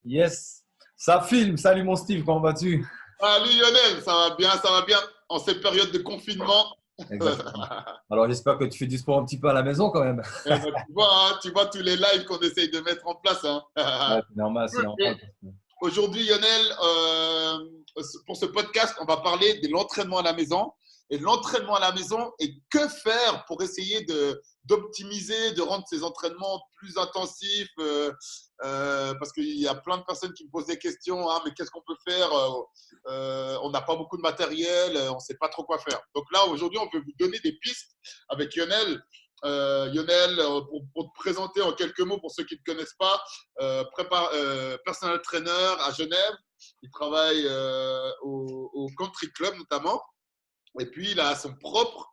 Yes, ça filme. Salut mon Steve, comment vas-tu? Salut Lionel, ça va bien, ça va bien en cette période de confinement. Exactement. Alors j'espère que tu fais du sport un petit peu à la maison quand même. Eh ben, tu vois tous les lives qu'on essaye de mettre en place, hein. Ouais, c'est normal, c'est Good. Et normal. aujourd'hui, Lionel, pour ce podcast, on va parler de l'entraînement à la maison. Et l'entraînement à la maison, et que faire pour essayer d'optimiser, de rendre ces entraînements plus intensifs, parce qu'il y a plein de personnes qui me posent des questions, hein, mais qu'est-ce qu'on peut faire, on n'a pas beaucoup de matériel, on ne sait pas trop quoi faire. Donc là, aujourd'hui, on peut vous donner des pistes avec Lionel. Lionel, pour te présenter en quelques mots, pour ceux qui ne te connaissent pas, personal trainer à Genève. Il travaille au Country Club notamment. Et puis, il a son propre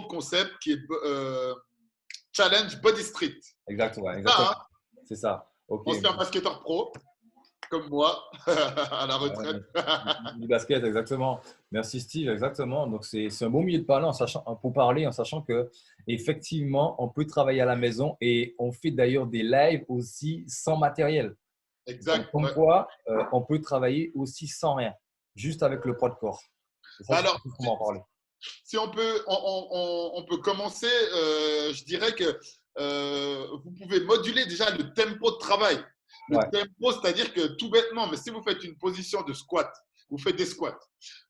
concept qui est Challenge Body Street. Exact, ouais, exactement. Ah, hein, C'est ça. Ok. ancien basketteur pro, comme moi, à la retraite. Ouais, du basket, exactement. Merci Steve, exactement. Donc c'est un bon milieu de parler pour parler en sachant que effectivement on peut travailler à la maison et on fait d'ailleurs des lives aussi sans matériel. Donc Exact. comme Ouais. quoi on peut travailler aussi sans rien, juste avec le poids de corps. Et ça, c'est Alors, tout comment en parler. si on peut commencer, je dirais que vous pouvez moduler déjà le tempo de travail. Le Ouais, tempo, c'est-à-dire que tout bêtement, mais si vous faites une position de squat, vous faites des squats.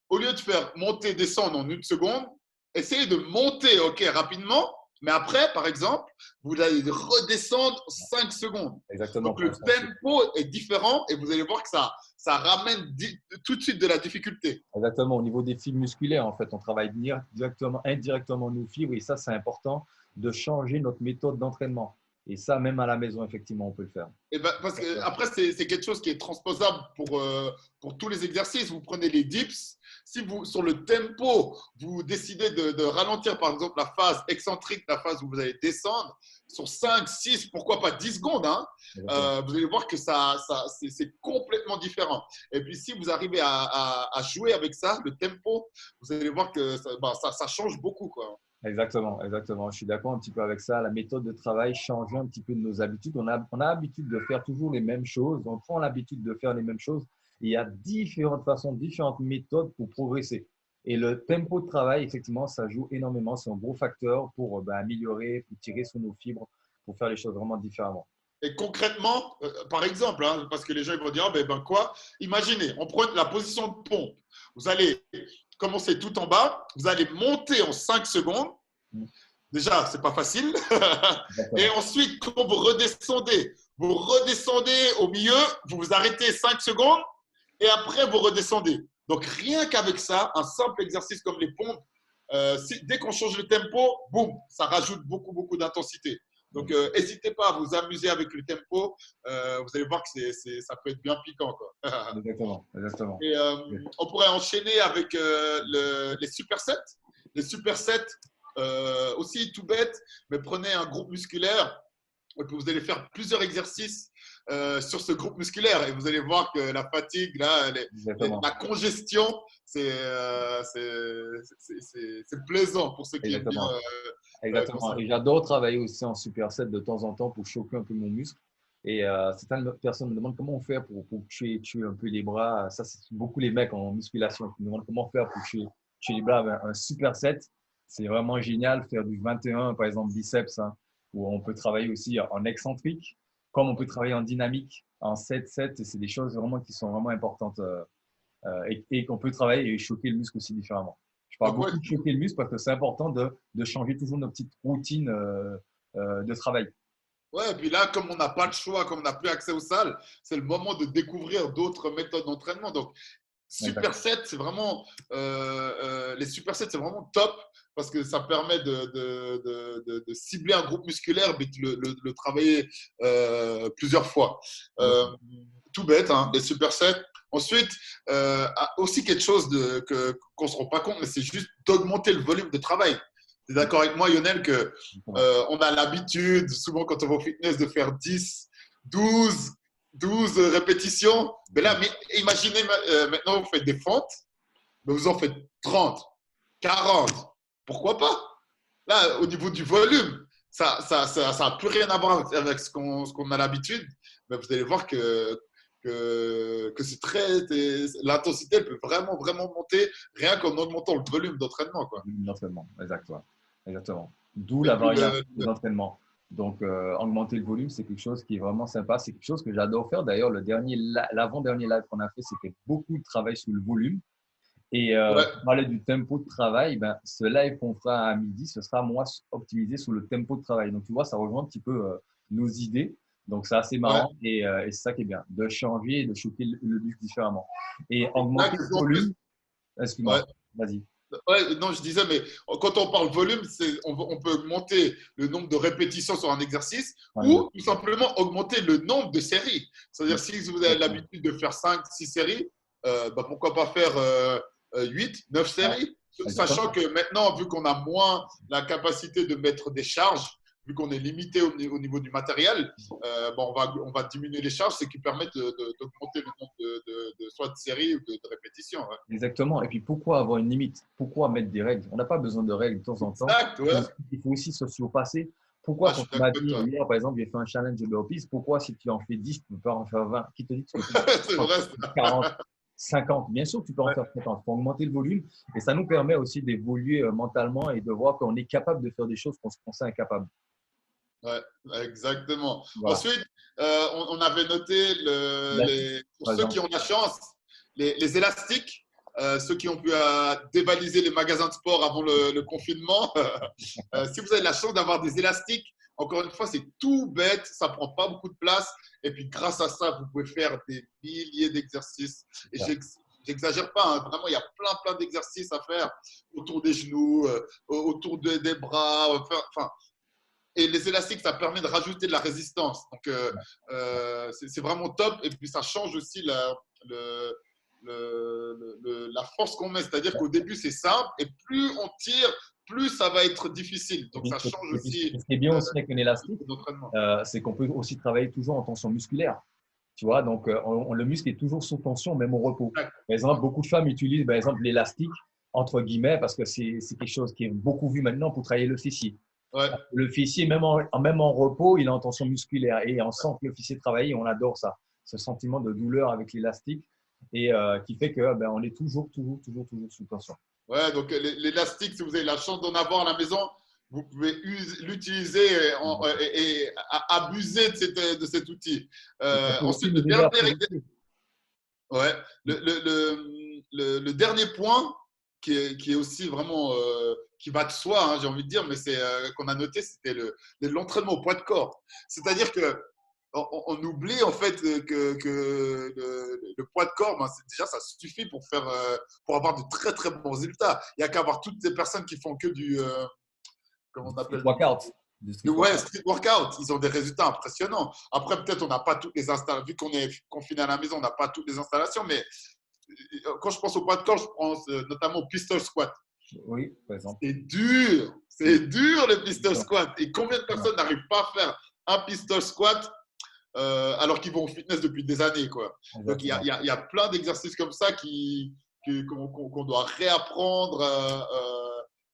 Au lieu de faire monter, descendre en une seconde, essayez de monter, ok, rapidement, mais après, par exemple, vous allez redescendre 5 secondes. exactement. Donc le tempo est différent et vous allez voir que ça ramène tout de suite de la difficulté. Exactement, au niveau des fibres musculaires, en fait, on travaille directement, indirectement nos fibres et ça, c'est important de changer notre méthode d'entraînement. Et ça, même à la maison, effectivement, on peut le faire. Et ben, parce que après, c'est quelque chose qui est transposable pour tous les exercices. Vous prenez les dips. Si vous, sur le tempo, vous décidez de ralentir, par exemple, la phase excentrique, la phase où vous allez descendre, sur 5, 6, pourquoi pas 10 secondes, hein, Exactement. vous allez voir que c'est complètement différent. Et puis, si vous arrivez à jouer avec ça, le tempo, vous allez voir que ça change beaucoup, quoi. Exactement, exactement. Je suis d'accord un petit peu avec ça. La méthode de travail change un petit peu de nos habitudes. On a l'habitude de faire toujours les mêmes choses. On prend l'habitude de faire les mêmes choses. Il y a différentes façons, différentes méthodes pour progresser. Et le tempo de travail, effectivement, ça joue énormément. C'est un gros facteur pour améliorer, pour tirer sur nos fibres, pour faire les choses vraiment différemment. Et concrètement, par exemple, hein, parce que les gens ils vont dire, ah, ben quoi, imaginez, on prend la position de pompe. Vous allez commencer tout en bas, vous allez monter en 5 secondes. Déjà, c'est pas facile. Et Exactement. ensuite, quand vous redescendez au milieu, vous vous arrêtez 5 secondes et après, vous redescendez. Donc, rien qu'avec ça, un simple exercice comme les pompes, dès qu'on change le tempo, boum, ça rajoute beaucoup, beaucoup d'intensité. Donc, n'hésitez pas à vous amuser avec le tempo. Vous allez voir que ça peut être bien piquant, quoi. Exactement. Exactement. Et on pourrait enchaîner avec les supersets. Les supersets, aussi tout bête, mais prenez un groupe musculaire et puis vous allez faire plusieurs exercices sur ce groupe musculaire et vous allez voir que la fatigue, là, Exactement. la congestion, c'est plaisant pour ceux qui aiment bien. Exactement. Quand Exactement. ça... Et j'adore travailler aussi en superset de temps en temps pour choquer un peu mon muscle. Et certaines personnes me demandent comment on fait pour tuer un peu les bras. Ça, c'est beaucoup les mecs en musculation qui me demandent comment faire pour tuer les bras avec un superset. C'est vraiment génial. Faire du 21, par exemple, biceps, hein, où on peut travailler aussi en excentrique, comme on peut travailler en dynamique, en 7-7. Et c'est des choses vraiment qui sont vraiment importantes et qu'on peut travailler et choquer le muscle aussi différemment. Je parle Donc, ouais, beaucoup de choquer le muscle parce que c'est important de changer toujours nos petites routines de travail. ouais, et puis là, comme on n'a pas le choix, comme on n'a plus accès aux salles, c'est le moment de découvrir d'autres méthodes d'entraînement. Donc, Exact. superset, c'est vraiment les supersets, c'est vraiment top parce que ça permet de cibler un groupe musculaire mais de le travailler plusieurs fois. Euh, Exactement. Tout bête, hein, les supersets. Ensuite, aussi quelque chose qu'on ne se rend pas compte, mais c'est juste d'augmenter le volume de travail. Tu es d'accord avec moi, Lionel, que on a l'habitude, souvent quand on va au fitness, de faire 10, 12, 12 répétitions. Mais là, imaginez maintenant, vous faites des fentes, mais vous en faites 30, 40. Pourquoi pas? Là, au niveau du volume, ça n'a plus rien à voir avec ce qu'on a l'habitude. Mais vous allez voir que que c'est l'intensité, elle peut vraiment, vraiment monter rien qu'en augmentant le volume d'entraînement, quoi. L'entraînement, exactement. Exactement. D'où Et la puis, variation des entraînements. Donc, augmenter le volume, c'est quelque chose qui est vraiment sympa. C'est quelque chose que j'adore faire. D'ailleurs, l'avant-dernier live qu'on a fait, c'était beaucoup de travail sur le volume. Et ouais, tu parlais du tempo de travail. Ben, ce live qu'on fera à midi, ce sera moi optimisé sur le tempo de travail. Donc, tu vois, ça rejoint un petit peu nos idées. Donc, c'est assez ouais, marrant et c'est ça qui est bien, de changer et de choquer le muscle différemment. Et augmenter exact. le En plus, volume, ouais. excuse-moi, vas-y. Ouais, non, je disais, mais quand on parle volume, on peut augmenter le nombre de répétitions sur un exercice ou tout simplement augmenter le nombre de séries. C'est-à-dire, si vous avez l'habitude de faire 5, 6 séries, bah, pourquoi pas faire 8, 9 Ouais, séries? Sachant exactement. que maintenant, vu qu'on a moins la capacité de mettre des charges, vu qu'on est limité au niveau du matériel, bon, on va diminuer les charges, ce qui permet d'augmenter le nombre soit de séries ou de répétitions. Ouais. Exactement. Et puis, pourquoi avoir une limite? Pourquoi mettre des règles? On n'a pas besoin de règles de temps en temps. Exact, ouais. Il faut aussi se surpasser. Pourquoi, Ah, je quand suis tu m'as d'accord avec dit toi. hier, par exemple, j'ai fait un challenge de burpees, pourquoi si tu en fais 10, tu ne peux pas en faire 20? Qui te dit que tu peux C'est en vrai, faire 40, 50? Bien sûr que tu peux en ouais, faire 50. Il faut augmenter le volume. Et ça nous permet aussi d'évoluer mentalement et de voir qu'on est capable de faire des choses qu'on se pensait incapable. ouais, exactement. Voilà. Ensuite, on avait noté L'élastique, pour par ceux qui exemple. ont la chance, les élastiques, ceux qui ont pu dévaliser les magasins de sport avant le confinement. Si vous avez la chance d'avoir des élastiques, encore une fois, c'est tout bête, ça prend pas beaucoup de place. Et puis, grâce à ça, vous pouvez faire des milliers d'exercices. Et j'exagère pas, hein, vraiment, il y a plein d'exercices à faire autour des genoux, autour des bras. Enfin, et les élastiques, ça permet de rajouter de la résistance. Donc, c'est vraiment top. Et puis, ça change aussi le, la force qu'on met. C'est-à-dire qu'au début, c'est simple. Et plus on tire, plus ça va être difficile. Et Donc, puis, ça change aussi ce qui est bien aussi avec un élastique, l'entraînement. c'est qu'on peut aussi travailler toujours en tension musculaire. Tu vois, donc le muscle est toujours sous tension, même au repos. Par exemple, beaucoup de femmes utilisent, par exemple, l'élastique, entre guillemets, parce que c'est quelque chose qui est beaucoup vu maintenant pour travailler le fessier. Ouais, Le fessier, même en repos, il est en tension musculaire et on sent que le fessier travaille et on adore ça. Ce sentiment de douleur avec l'élastique et qui fait que ben, on est toujours sous tension. ouais. Donc, l'élastique, si vous avez la chance d'en avoir à la maison, vous pouvez l'utiliser et abuser de cet outil. Et ça peut aussi Ensuite, nous aider à progresser. ouais. Le dernier point qui est aussi vraiment qui va de soi, hein, j'ai envie de dire, mais c'est qu'on a noté, c'était l'entraînement au poids de corps. C'est-à-dire que on oublie en fait que le poids de corps, ben, déjà ça suffit pour faire pour avoir de très bons résultats. Il n'y a qu'à avoir toutes ces personnes qui font que du comment Du on street appelle workout. Du street ouais, workout. street workout, ils ont des résultats impressionnants. Après, peut-être on n'a pas toutes les installations, vu qu'on est confiné à la maison, on n'a pas toutes les installations, mais quand je pense au poids de corps, je pense notamment au pistol squat. Oui, par exemple. C'est dur le pistol Non, squat. Et combien de non, personnes n'arrivent pas à faire un pistol squat alors qu'ils vont au fitness depuis des années, quoi. Donc exactement. il y a plein d'exercices comme ça qu'on doit réapprendre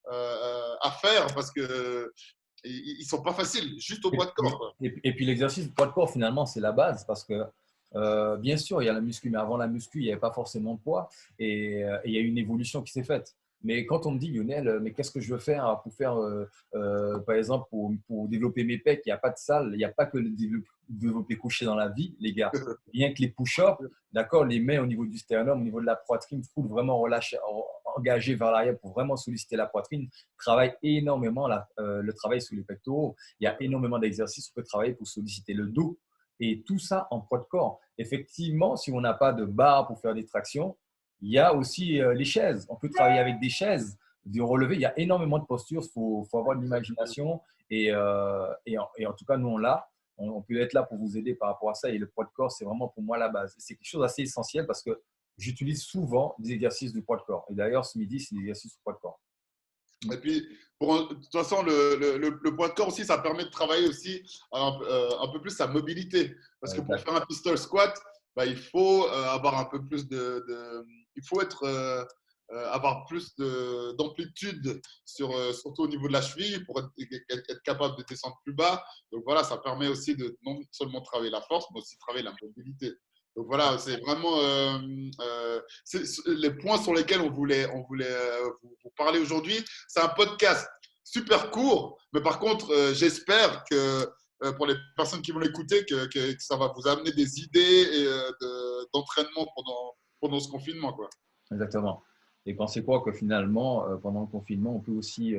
à faire parce que ils sont pas faciles, juste au Et poids de puis, corps, quoi. et puis l'exercice du poids de corps, finalement, c'est la base parce que, bien sûr, il y a la muscu, mais avant la muscu, il n'y avait pas forcément de poids et il y a eu une évolution qui s'est faite. Mais quand on me dit, Lionel, mais qu'est-ce que je veux faire pour faire, par exemple, pour développer mes pecs, il n'y a pas de salle, il n'y a pas que le développer couché dans la vie, les gars. Rien que les push-ups, d'accord, les mains au niveau du sternum, au niveau de la poitrine, il faut vraiment relâcher, engager vers l'arrière pour vraiment solliciter la poitrine. Travaille énormément le travail sur les pectoraux. Il y a énormément d'exercices qu'on peut travailler pour solliciter le dos. Et tout ça en poids de corps. Effectivement, si on n'a pas de barre pour faire des tractions, il y a aussi les chaises. On peut travailler avec des chaises, des relevés. Il y a énormément de postures. Il faut avoir de l'imagination. Et en tout cas, nous, on l'a. On peut être là pour vous aider par rapport à ça. Et le poids de corps, c'est vraiment pour moi la base. C'est quelque chose d'assez essentiel parce que j'utilise souvent des exercices du poids de corps. Et d'ailleurs, ce midi, c'est des exercices du poids de corps. Et puis, de toute façon, le poids de corps aussi, ça permet de travailler aussi un peu plus sa mobilité. Parce que pour Exact. faire un pistol squat, bah, il faut avoir un peu plus il faut avoir plus d'amplitude surtout au niveau de la cheville pour être capable de descendre plus bas. Donc voilà, ça permet aussi de non seulement travailler la force, mais aussi travailler la mobilité. Donc voilà, c'est vraiment les points sur lesquels on voulait vous parler aujourd'hui. C'est un podcast super court, mais par contre, j'espère que pour les personnes qui vont l'écouter, que ça va vous amener des idées d'entraînement pendant ce confinement, quoi. Exactement. Et pensez quoi que finalement, pendant le confinement, on peut aussi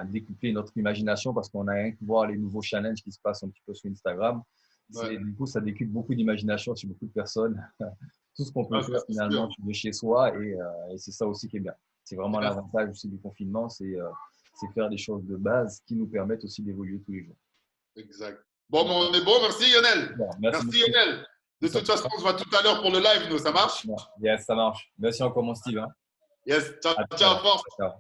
décupler notre imagination parce qu'on a rien que voir les nouveaux challenges qui se passent un petit peu sur Instagram. Ouais. Du coup, ça décuple beaucoup d'imagination chez beaucoup de personnes. Tout ce qu'on peut Ah, ça, faire c'est finalement sûr. de chez soi et c'est ça aussi qui est bien. C'est vraiment Yes, l'avantage aussi du confinement, c'est faire des choses de base qui nous permettent aussi d'évoluer tous les jours. exact. Bon, mais on est bon. Merci, Lionel. Bon, merci Merci, beaucoup. Lionel. De Ça, toute façon, on se voit tout à l'heure pour le live, nous. Ça marche? yes, ça marche. Merci encore, mon Steve. Hein. Yes. Ciao, À tout à ciao, l'heure. force. Ciao.